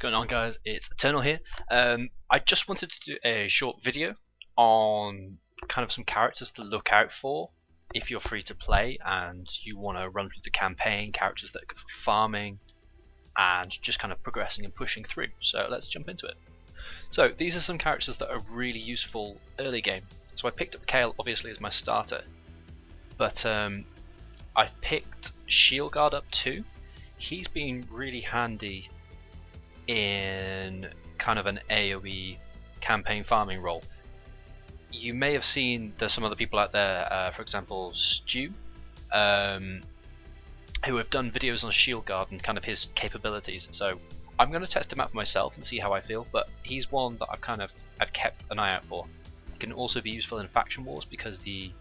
going on, guys? It's Eternal here. I just wanted to do a short video on kind of some characters to look out for if you're free to play and you want to run through the campaign, characters that are good for farming and just kind of progressing and pushing through. So let's jump into it. So these are some characters that are really useful early game. So I picked up Kale obviously as my starter, but I've picked Shield Guard up too. He's been really handy in kind of an AoE campaign farming role. You may have seen there's some other people out there, for example Stu, who have done videos on Shield Guard and kind of his capabilities. So I'm going to test him out for myself and see how I feel, but he's one that I've kept an eye out for. He can also be useful in faction wars because the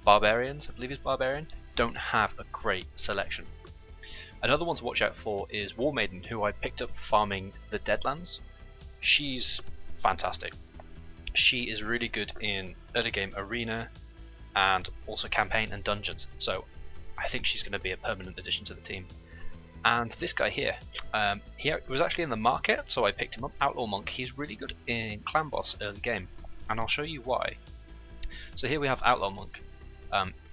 barbarians, I believe he's barbarian, don't have a great selection. Another one to watch out for is War Maiden, who I picked up farming the Deadlands. She's fantastic. She is really good in early game arena and also campaign and dungeons, so I think she's going to be a permanent addition to the team. And this guy here, he was actually in the market, so I picked him up, Outlaw Monk. He's really good in clan boss early game, and I'll show you why. So here we have Outlaw Monk.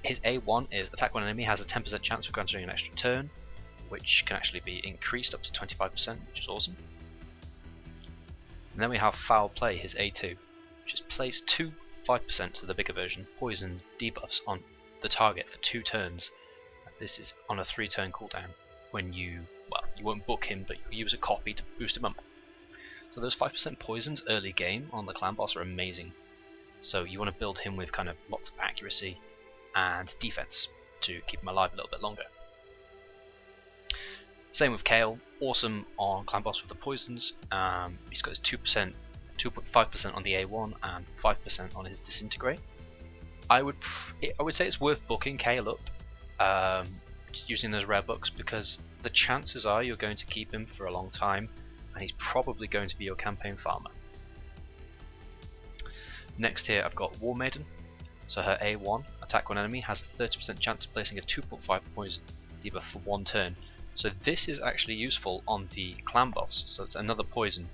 His A1 is attack when an enemy has a 10% chance of granting an extra turn, which can actually be increased up to 25%, which is awesome. And then we have Foul Play, his A2, which is place 2 5%, so the bigger version, poison debuffs on the target for 2 turns. This is on a 3-turn cooldown when you won't book him, but you use a copy to boost him up. So those 5% poisons early game on the clan boss are amazing. So you want to build him with kind of lots of accuracy and defense to keep him alive a little bit longer. Same with Kale, awesome on clan boss with the poisons. He's got his 2%, 2.5% on the A1 and 5% on his disintegrate. I would say it's worth booking Kale up using those rare books, because the chances are you're going to keep him for a long time and he's probably going to be your campaign farmer. Next here I've got War Maiden. So her A1, attack one enemy, has a 30% chance of placing a 2.5 poison debuff for 1 turn. So this is actually useful on the clan boss, so it's another poison.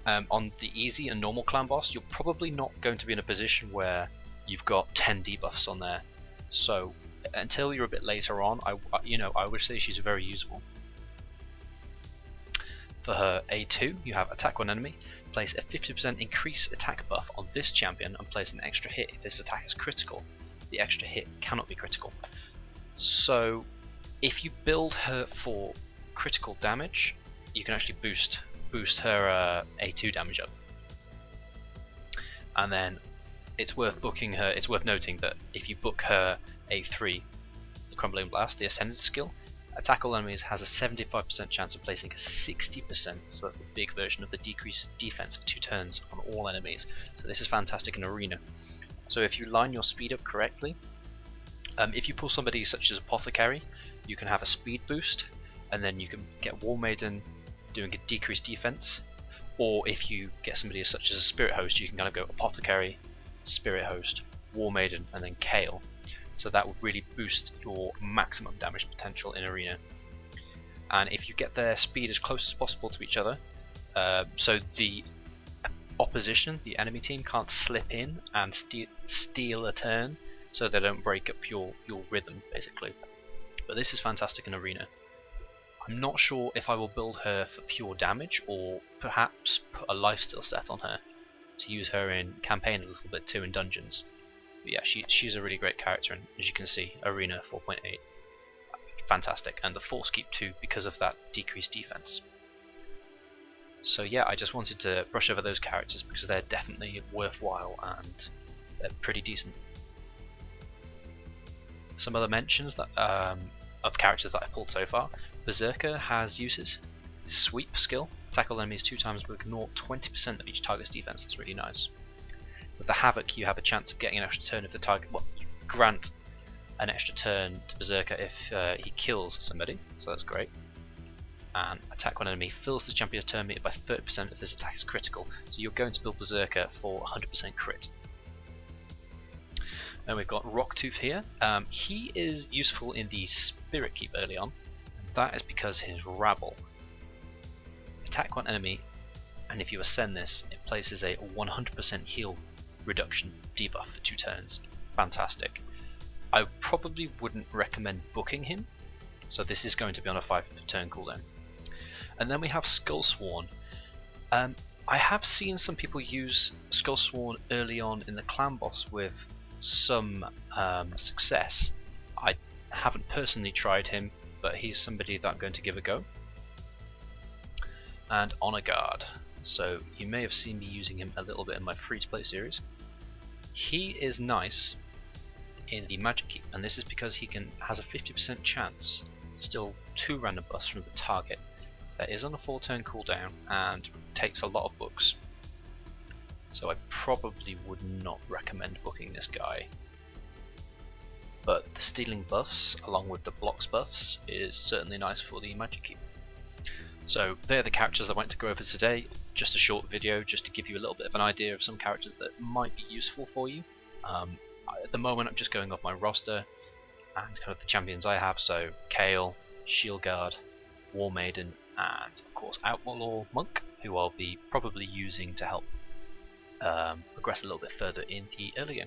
On the easy and normal clan boss, you're probably not going to be in a position where you've got 10 debuffs on there. So until you're a bit later on, I would say she's very useful. For her A2, you have attack one enemy, place a 50% increase attack buff on this champion and place an extra hit if this attack is critical. The extra hit cannot be critical. So if you build her for critical damage, you can actually boost her A2 damage up. And then it's worth booking her. It's worth noting that if you book her A3, the Crumbling Blast, the Ascended skill, attack all enemies has a 75% chance of placing a 60%, so that's the big version of the decreased defense for 2 turns on all enemies. So this is fantastic in arena. So if you line your speed up correctly, if you pull somebody such as Apothecary, you can have a speed boost, and then you can get War Maiden doing a decreased defense, or if you get somebody such as a Spirit Host, you can kind of go Apothecary, Spirit Host, War Maiden, and then Kale. So that would really boost your maximum damage potential in arena. And if you get their speed as close as possible to each other, so the opposition, the enemy team, can't slip in and steal a turn, so they don't break up your rhythm basically. But this is fantastic in arena. I'm not sure if I will build her for pure damage or perhaps put a lifesteal set on her to use her in campaign a little bit too in dungeons. But yeah, she's a really great character, and as you can see, arena 4.8, fantastic, and the force keep 2 because of that decreased defense. So yeah, I just wanted to brush over those characters because they're definitely worthwhile and they're pretty decent. Some other mentions that of characters that I pulled so far. Berserker has uses. Sweep skill, tackle enemies 2 times but ignore 20% of each target's defense. That's really nice. With the Havoc, you have a chance of getting an extra turn if the target, grant an extra turn to Berserker if he kills somebody, so that's great. And attack one enemy fills the champion's turn meter by 30% if this attack is critical, so you're going to build Berserker for 100% crit. Then we've got Rocktooth here. He is useful in the Spirit Keep early on, and that is because his Rabble. attack one enemy, and if you ascend this, it places a 100% heal reduction debuff for 2 turns. Fantastic. I probably wouldn't recommend booking him, so this is going to be on a 5 turn cooldown. And then we have Skullsworn. I have seen some people use Skullsworn early on in the clan boss with some success. I haven't personally tried him, but he's somebody that I'm going to give a go. And Honor Guard. So you may have seen me using him a little bit in my free-to-play series. He is nice in the Magic Keep, and this is because he has a 50% chance to steal 2 random buffs from the target. That is on a 4 turn cooldown and takes a lot of books. So I probably would not recommend booking this guy. But the stealing buffs along with the blocks buffs is certainly nice for the Magic Keep. So they're the characters I want to go over today. Just a short video just to give you a little bit of an idea of some characters that might be useful for you. At the moment I'm just going off my roster and kind of the champions I have, so Kale, Shield Guard, War Maiden, and of course Outlaw Monk, who I'll be probably using to help progress a little bit further in the early game.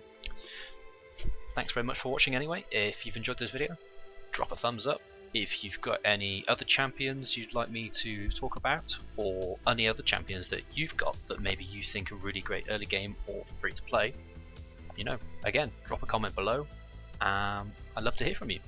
Thanks very much for watching anyway. If you've enjoyed this video, drop a thumbs up. If you've got any other champions you'd like me to talk about, or any other champions that you've got that maybe you think are really great early game or free to play, again, drop a comment below. I'd love to hear from you.